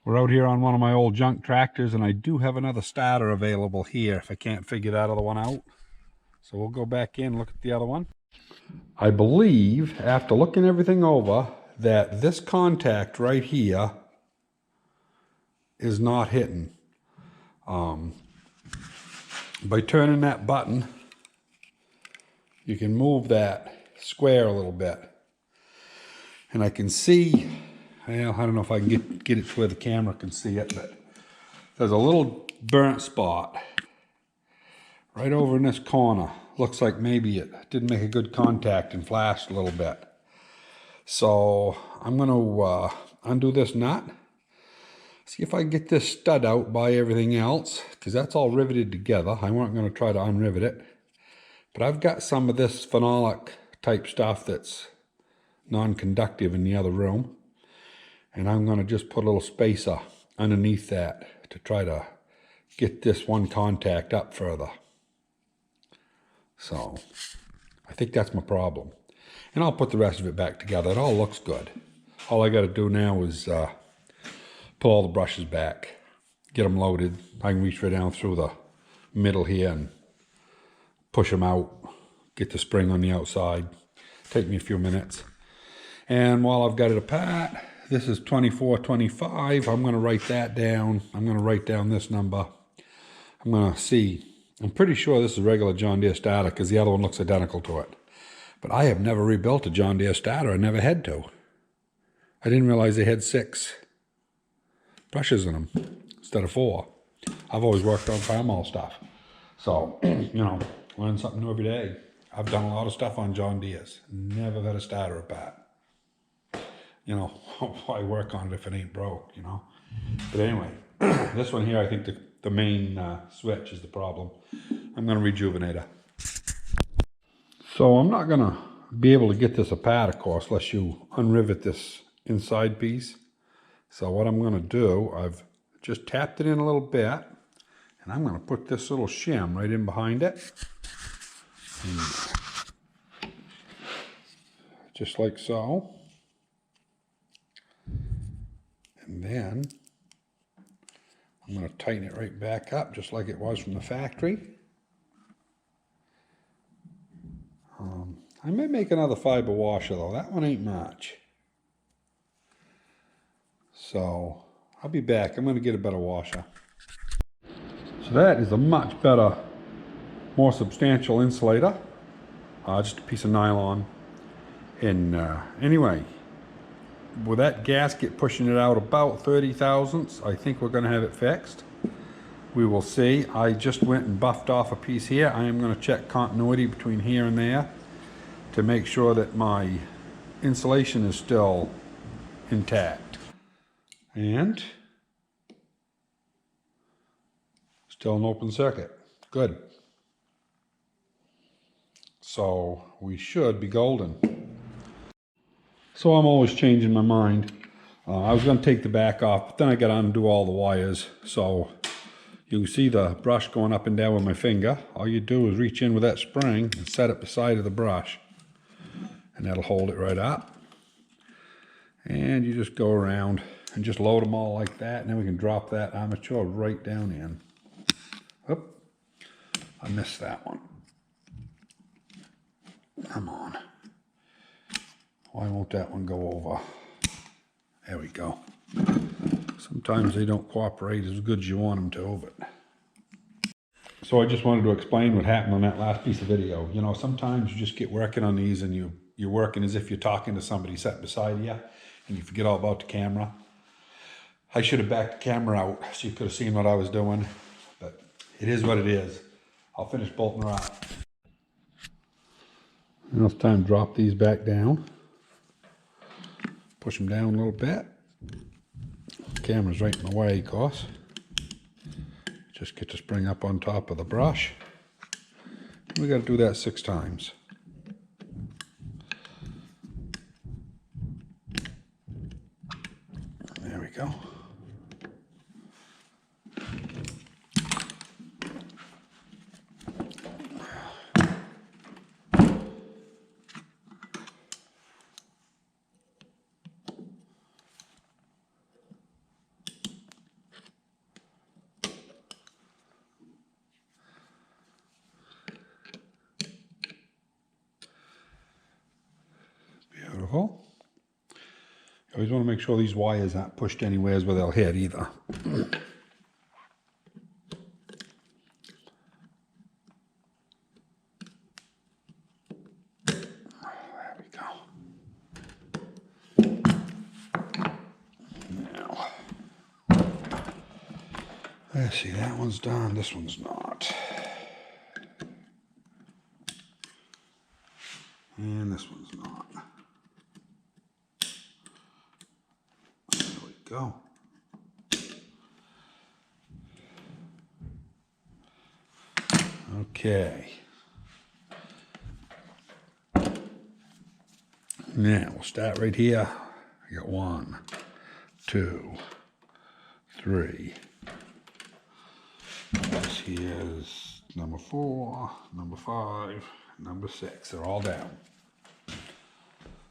We're out here on one of my old junk tractors, and I do have another starter available here if I can't figure that other one out. So we'll go back in and look at the other one. I believe, after looking everything over, that this contact right here is not hitting. By turning that button, you can move that square a little bit. And I can see, well, I don't know if I can get it to where the camera can see it, but there's a little burnt spot right over in this corner. Looks like maybe it didn't make a good contact and flashed a little bit. So I'm going to undo this nut, see if I can get this stud out by everything else, because that's all riveted together. I wasn't going to try to unrivet it, but I've got some of this phenolic type stuff that's non-conductive in the other room, and I'm going to just put a little spacer underneath that to try to get this one contact up further. So I think that's my problem, and I'll put the rest of it back together. It all looks good. All I got to do now is pull all the brushes back, get them loaded. I can reach right down through the middle here and push them out, get the spring on the outside. Take me a few minutes. And while I've got it apart, this is 2425. I'm going to write that down. I'm going to write down this number. I'm going to see. I'm pretty sure this is a regular John Deere starter because the other one looks identical to it. But I have never rebuilt a John Deere starter. I never had to. I didn't realize they had 6 brushes in them instead of 4. I've always worked on farm stuff. So, you know, learn something new every day. I've done a lot of stuff on John Deere's. Never had a starter apart. You know, why work on it if it ain't broke, you know? But anyway, this one here, I think the main switch is the problem. I'm going to rejuvenate her. So I'm not going to be able to get this apart, of course, unless you unrivet this inside piece. So what I'm going to do, I've just tapped it in a little bit, and I'm going to put this little shim right in behind it. Just like so. And then I'm going to tighten it right back up just like it was from the factory. I may make another fiber washer though. That one ain't much. So I'll be back. I'm going to get a better washer. So that is a much better, more substantial insulator. Just a piece of nylon. And anyway, with that gasket pushing it out about 30 thousandths, I think we're going to have it fixed. We will see. I just went and buffed off a piece here. I am going to check continuity between here and there to make sure that my insulation is still intact. And still an open circuit. Good. So we should be golden. So I'm always changing my mind. I was going to take the back off, but then I got to undo all the wires. So you can see the brush going up and down with my finger. All you do is reach in with that spring and set it beside of the brush. And that'll hold it right up. And you just go around and just load them all like that. And then we can drop that armature right down in. Oop, I missed that one. Come on. Why won't that one go over? There we go. Sometimes they don't cooperate as good as you want them to, but. So I just wanted to explain what happened on that last piece of video. You know, sometimes you just get working on these and you're working as if you're talking to somebody sitting beside you and you forget all about the camera. I should have backed the camera out so you could have seen what I was doing, but it is what it is. I'll finish bolting her out. Now it's time to drop these back down. Push them down a little bit. The camera's right in the way, of course. Just get the spring up on top of the brush. We got to do that 6 times. There we go. always want to make sure these wires aren't pushed anywhere where they'll hit either. There we go. Now, let's see, that one's done, this one's not. And this one's not. There we go. Okay. Now we'll start right here. I got 1, 2, 3. This here's number 4, number 5, number 6. They're all down.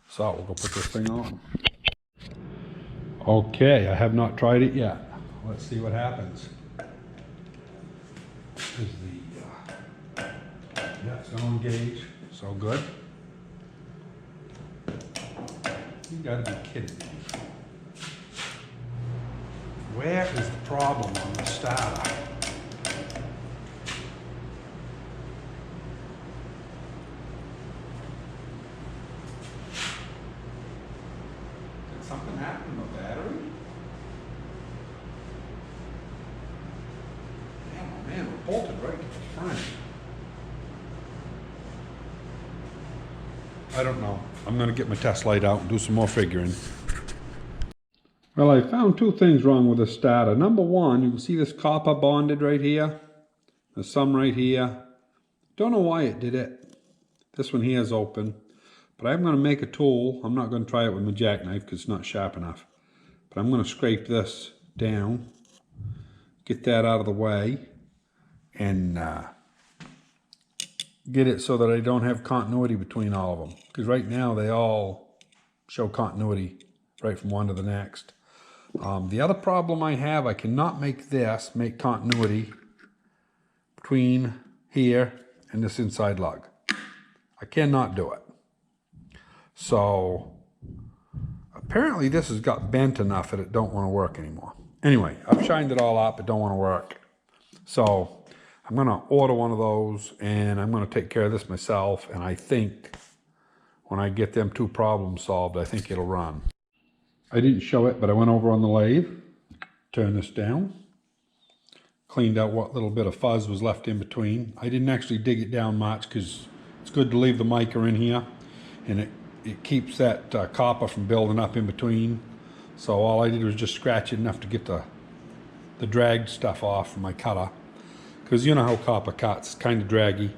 So we'll go put this thing on. Okay, I have not tried it yet. Let's see what happens. This is the yeah, it's gonna engage. So good. You gotta be kidding me. Where is the problem on the starter? Did something happen to the battery? Oh man, we're bolted right to the front. I don't know. I'm gonna get my test light out and do some more figuring. Well, I found 2 things wrong with the starter. Number 1, you can see this copper bonded right here. There's some right here. Don't know why it did it. This one here is open. But I'm going to make a tool. I'm not going to try it with my jackknife because it's not sharp enough. But I'm going to scrape this down. Get that out of the way. And get it so that I don't have continuity between all of them. Because right now they all show continuity right from one to the next. The other problem I have, I cannot make continuity between here and this inside lug. I cannot do it. So apparently this has got bent enough that it don't want to work anymore. Anyway, I've shined it all up, it don't want to work. So I'm going to order one of those and I'm going to take care of this myself. And I think when I get them 2 problems solved, I think it'll run. I didn't show it, but I went over on the lathe, turned this down, cleaned out what little bit of fuzz was left in between. I didn't actually dig it down much because it's good to leave the mica in here, and it keeps that copper from building up in between. So all I did was just scratch it enough to get the dragged stuff off from my cutter, because you know how copper cuts, it's kind of draggy.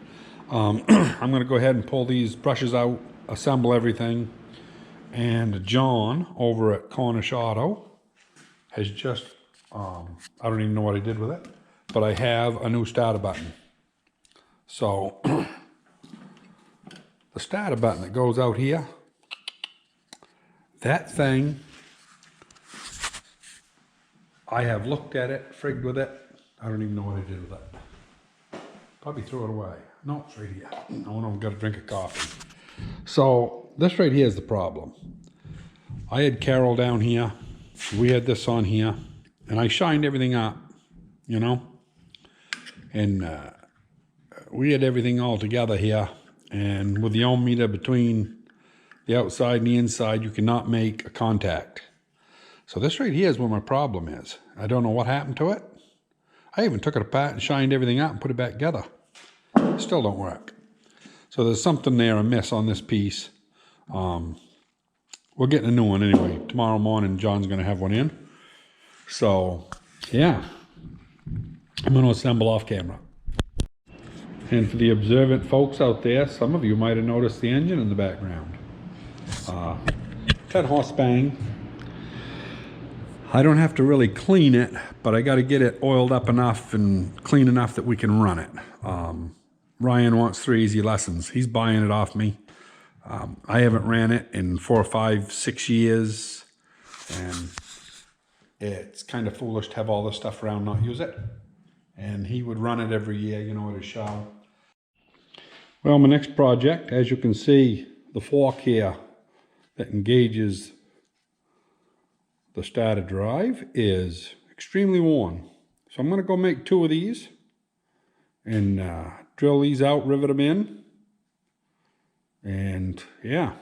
I'm going to go ahead and pull these brushes out, assemble everything. And John over at Cornish Auto has just, I don't even know what I did with it, but I have a new starter button. So the starter button that goes out here, that thing, I have looked at it, frigged with it. I don't even know what I did with it. Probably threw it away. No, it's right here. I've got to drink a coffee. So this right here is the problem. I had Carol down here. We had this on here. And I shined everything up, you know. And we had everything all together here. And with the ohm meter between the outside and the inside, you cannot make a contact. So this right here is where my problem is. I don't know what happened to it. I even took it apart and shined everything up and put it back together. It still don't work. So there's something there amiss on this piece. We're getting a new one anyway. Tomorrow morning, John's going to have one in. So, yeah. I'm going to assemble off camera. And for the observant folks out there, some of you might have noticed the engine in the background. 10 horse bang. I don't have to really clean it, but I got to get it oiled up enough and clean enough that we can run it. Ryan wants 3 easy lessons. He's buying it off me. I haven't ran it in 4 or 5, 6 years, and it's kind of foolish to have all this stuff around, not use it. And he would run it every year, you know, at his show. Well, my next project, as you can see, the fork here that engages the starter drive is extremely worn. So I'm going to go make 2 of these and drill these out, rivet them in. And yeah,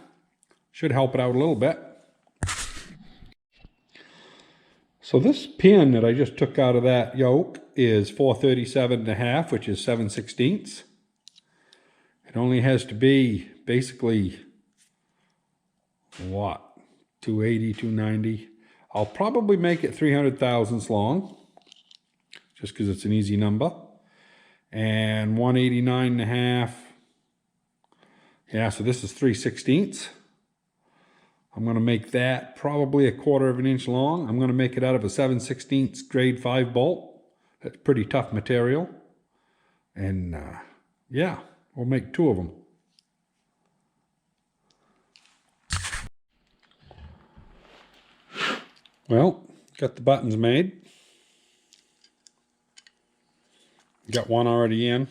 should help it out a little bit. So this pin that I just took out of that yoke is 437.5, which is 7/16. It only has to be basically, what, 280, 290. I'll probably make it 300 thousandths long, just because it's an easy number. And 189.5. Yeah, so this is 3/16. I'm going to make that probably 1/4 of an inch long. I'm going to make it out of a 7/16 grade 5 bolt. That's pretty tough material. And yeah, we'll make 2 of them. Well, got the buttons made. Got one already in.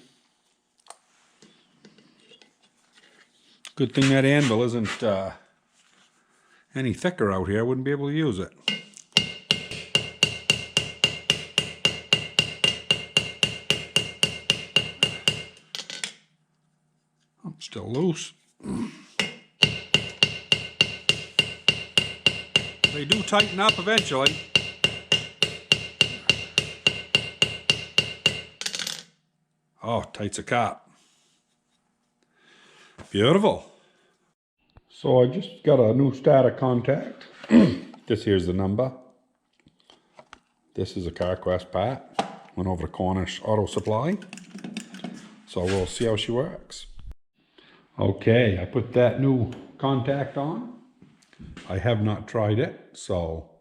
Good thing that anvil isn't any thicker out here. I wouldn't be able to use it. Oh, still loose. They do tighten up eventually. Oh, tight's a cop. Beautiful. So I just got a new starter contact. This here's the number. This is a CarQuest part. Went over to Cornish Auto Supply. So we'll see how she works. Okay, I put that new contact on. I have not tried it, so.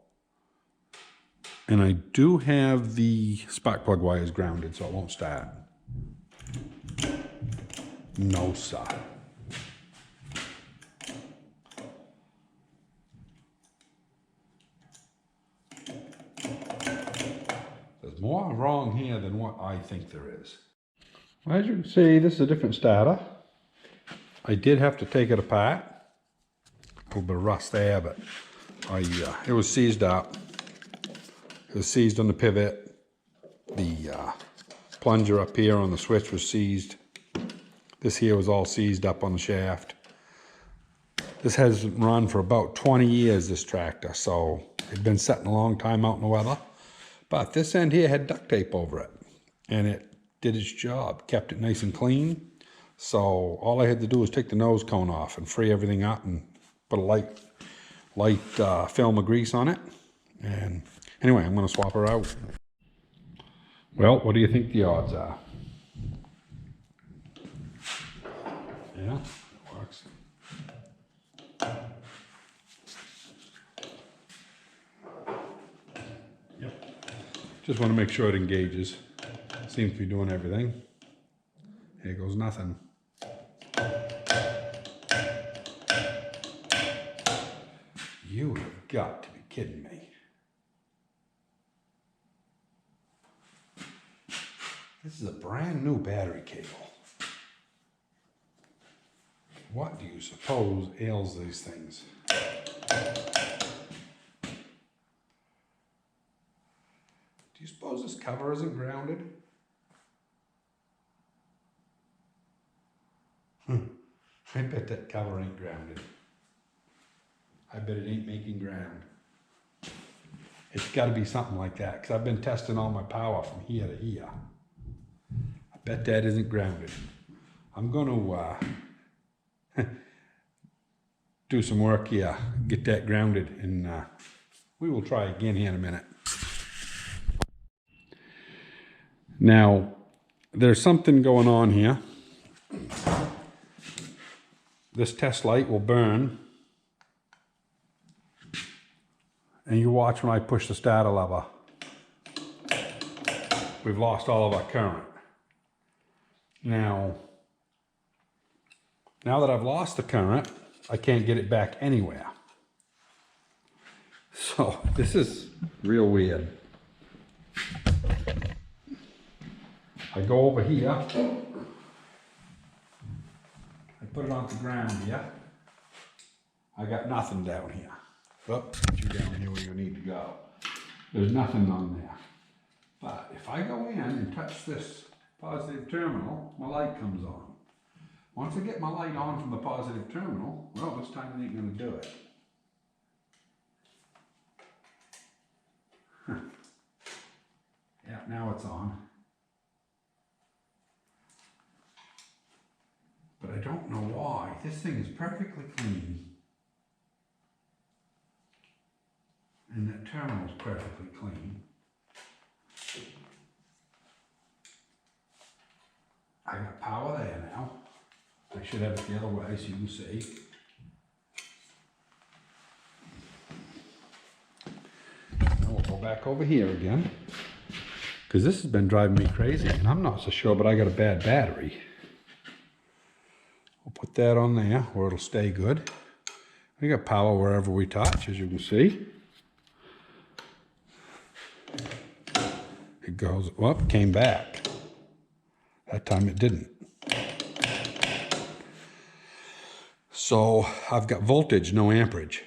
And I do have the spark plug wires grounded, so it won't start. No, sir. There's more wrong here than what I think there is. As you can see, this is a different starter. I did have to take it apart. A little bit of rust there, but it was seized up. It was seized on the pivot. The plunger up here on the switch was seized. This here was all seized up on the shaft. This has run for about 20 years, this tractor, so it'd been sitting a long time out in the weather. But this end here had duct tape over it, and it did its job, kept it nice and clean. So all I had to do was take the nose cone off and free everything up and put a light film of grease on it. And anyway, I'm going to swap her out. Well, what do you think the odds are? Yeah, it works. Yep. Just want to make sure it engages. Seems to be doing everything. Here goes nothing. You have got to be kidding me. This is a brand new battery cable. What do you suppose ails these things? Do you suppose this cover isn't grounded? I bet that cover ain't grounded. I bet it ain't making ground. It's got to be something like that, because I've been testing all my power from here to here. I bet that isn't grounded. I'm going to do some work here, get that grounded, and we will try again here in a minute. Now, there's something going on here. This test light will burn, and you watch when I push the starter lever. We've lost all of our current. Now that I've lost the current, I can't get it back anywhere. So this is real weird. I go over here, I put it on the ground here. I got nothing down here. Put you down here where you need to go. There's nothing on there. But if I go in and touch this positive terminal, my light comes on. Once I get my light on from the positive terminal, well, this time it ain't gonna do it. Yeah, now it's on. But I don't know why. This thing is perfectly clean. And that terminal is perfectly clean. I got power there now. I should have it the other way so you can see. Now we'll go back over here again. Because this has been driving me crazy and I'm not so sure, but I got a bad battery. We'll put that on there where it'll stay good. We got power wherever we touch, as you can see. It goes, well, it came back. That time it didn't. So I've got voltage, no amperage.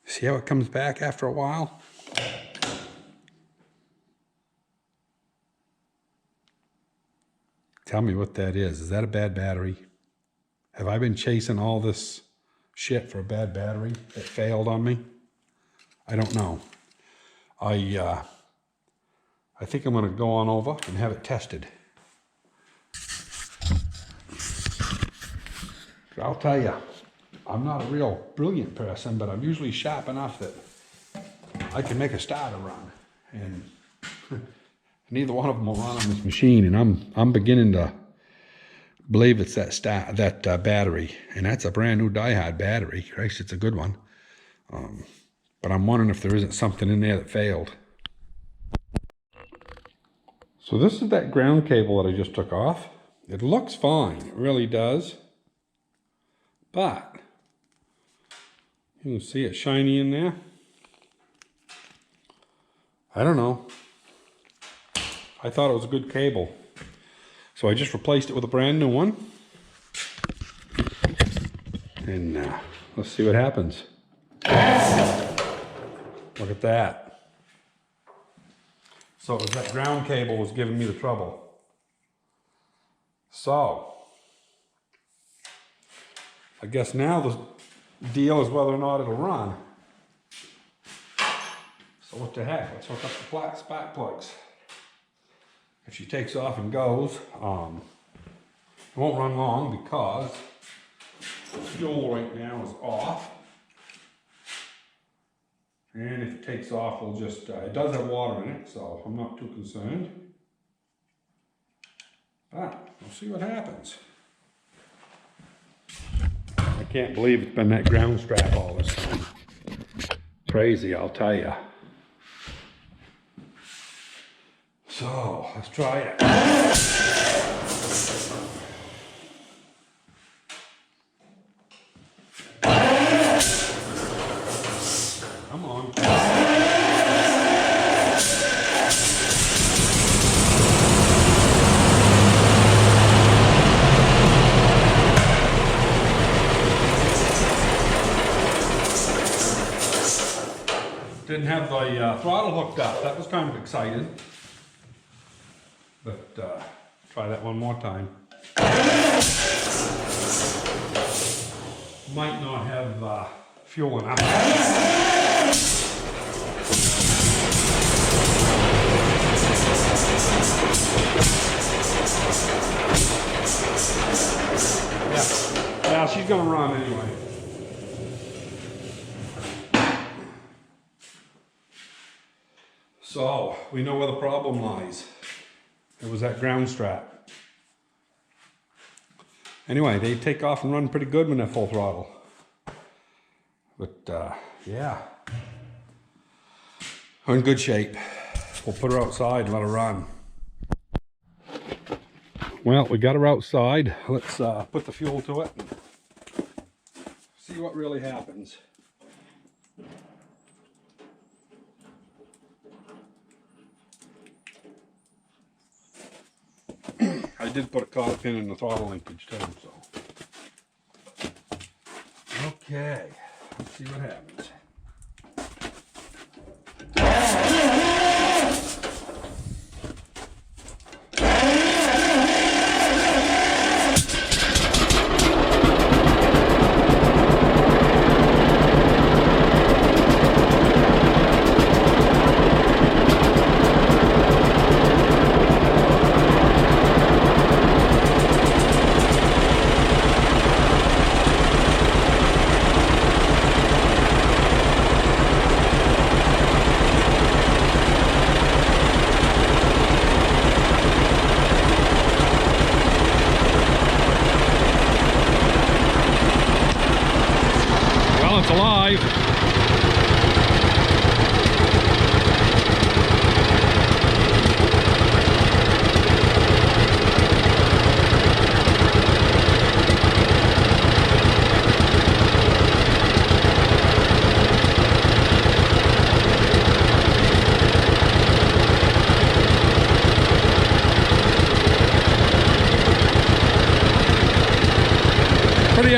See how it comes back after a while? Tell me what that is. Is that a bad battery? Have I been chasing all this shit for a bad battery that failed on me? I don't know. I think I'm gonna go on over and have it tested. I'll tell you, I'm not a real brilliant person, but I'm usually sharp enough that I can make a starter run. And neither one of them will run on this machine, and I'm beginning to believe it's that battery, and that's a brand new diehard battery. Christ, it's a good one. But I'm wondering if there isn't something in there that failed. So this is that ground cable that I just took off. It looks fine, it really does. But you can see it shiny in there. I don't know. I thought it was a good cable. So I just replaced it with a brand new one. And let's see what happens. Look at that. So it was that ground cable was giving me the trouble. So I guess now the deal is whether or not it'll run. So what the heck, let's hook up the flat spark plugs. If she takes off and goes, it won't run long because the fuel right now is off. And if it takes off, we'll just, it does have water in it, so I'm not too concerned. But we'll see what happens. I can't believe it's been that ground strap all this time. Crazy, I'll tell you. So, let's try it. Come on. Didn't have the throttle hooked up. That was kind of exciting. But try that one more time. Might not have fuel enough. Yeah, she's gonna run anyway. So, we know where the problem lies. It was that ground strap. Anyway, they take off and run pretty good when they're full throttle. But, yeah. We're in good shape. We'll put her outside and let her run. Well, we got her outside. Let's put the fuel to it and see what really happens. I did put a cotter pin in the throttle linkage too, so. Okay, let's see what happens.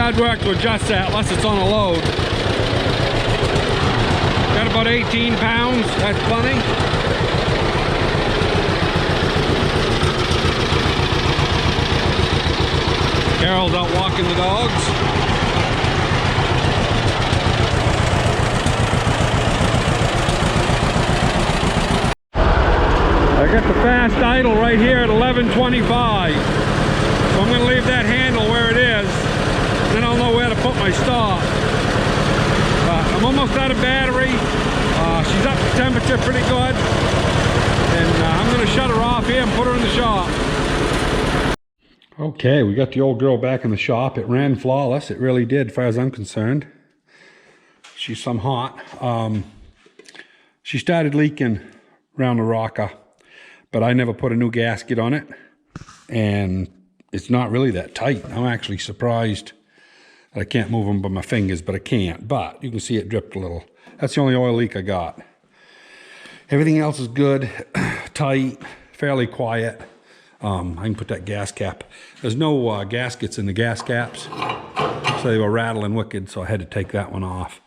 hard work to adjust that unless it's on a load. Got about 18 pounds, that's plenty. Carol's out walking the dogs. I got the fast idle right here at 11:25. So I'm going to leave that handle where it is. Then I'll know where to put my stop. I'm almost out of battery. She's up to temperature pretty good. And I'm going to shut her off here and put her in the shop. Okay, we got the old girl back in the shop. It ran flawless. It really did, as far as I'm concerned. She's some hot. She started leaking around the rocker, but I never put a new gasket on it. And it's not really that tight. I'm actually surprised that I can't move them by my fingers, but I can't. But you can see it dripped a little. That's the only oil leak I got. Everything else is good, tight, fairly quiet. I can put that gas cap. There's no gaskets in the gas caps, so they were rattling wicked, so I had to take that one off.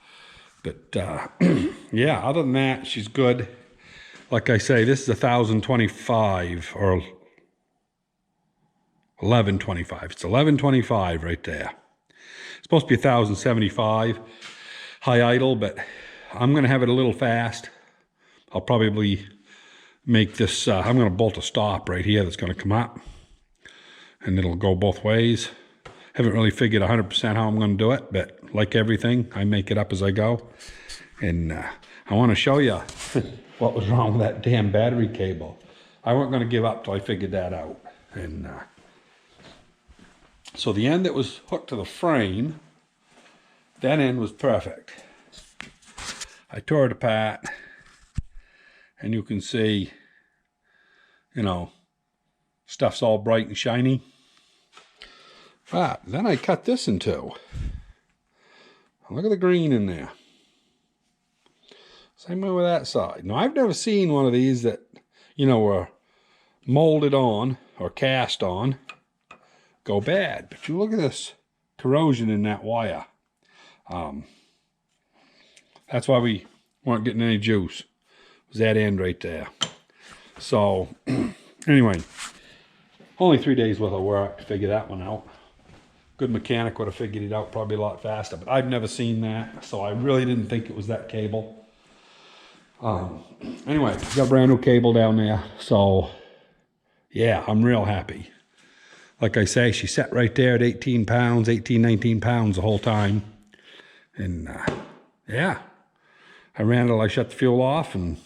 But yeah, other than that, she's good. Like I say, this is 1,025 or 1125. It's 1125 right there. It's supposed to be 1,075 high idle, but I'm going to have it a little fast. I'll probably make this, I'm going to bolt a stop right here that's going to come up, and it'll go both ways. Haven't really figured 100% how I'm going to do it, but like everything, I make it up as I go. And I want to show you what was wrong with that damn battery cable. I wasn't going to give up till I figured that out. And so the end that was hooked to the frame, that end was perfect. I tore it apart, and you can see, you know, stuff's all bright and shiny. But then I cut this in two. Look at the green in there. Same way with that side. Now, I've never seen one of these that, you know, were molded on or cast on go bad. But you look at this corrosion in that wire. That's why we weren't getting any juice. It was that end right there. So, anyway, only 3 days worth of work to figure that one out. Good mechanic would have figured it out probably a lot faster, but I've never seen that, so I really didn't think it was that cable. Anyway, got a brand new cable down there, so yeah, I'm real happy. Like I say, she sat right there at 18 pounds, 18, 19 pounds the whole time. And yeah, I ran till I shut the fuel off, and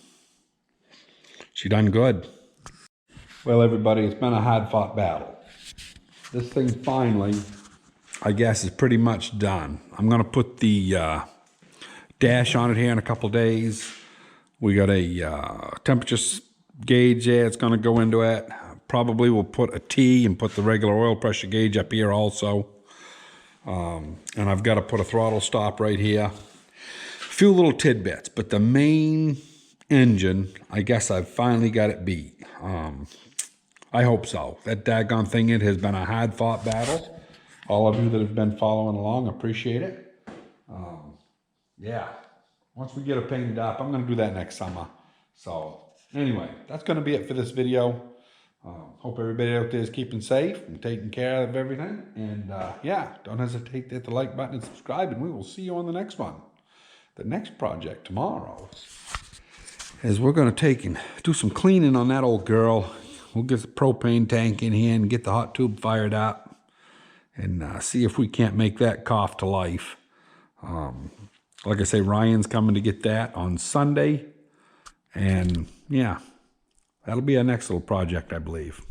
she done good. Well, everybody, it's been a hard-fought battle. This thing finally, I guess, is pretty much done. I'm going to put the dash on it here in a couple days. We got a temperature gauge there. It's going to go into it. Probably we'll put a T and put the regular oil pressure gauge up here also. And I've got to put a throttle stop right here. A few little tidbits, but the main engine, I guess I've finally got it beat. I hope so. That daggone thing, it has been a hard-fought battle. All of you that have been following along, appreciate it. Yeah, once we get it painted up, I'm going to do that next summer. So anyway, that's going to be it for this video. Hope everybody out there is keeping safe and taking care of everything. And yeah, don't hesitate to hit the like button and subscribe, and we will see you on the next one. The next project tomorrow is we're going to take and do some cleaning on that old girl. We'll get the propane tank in here and get the hot tube fired up and see if we can't make that cough to life. Like I say, Ryan's coming to get that on Sunday. And yeah, that'll be our next little project, I believe.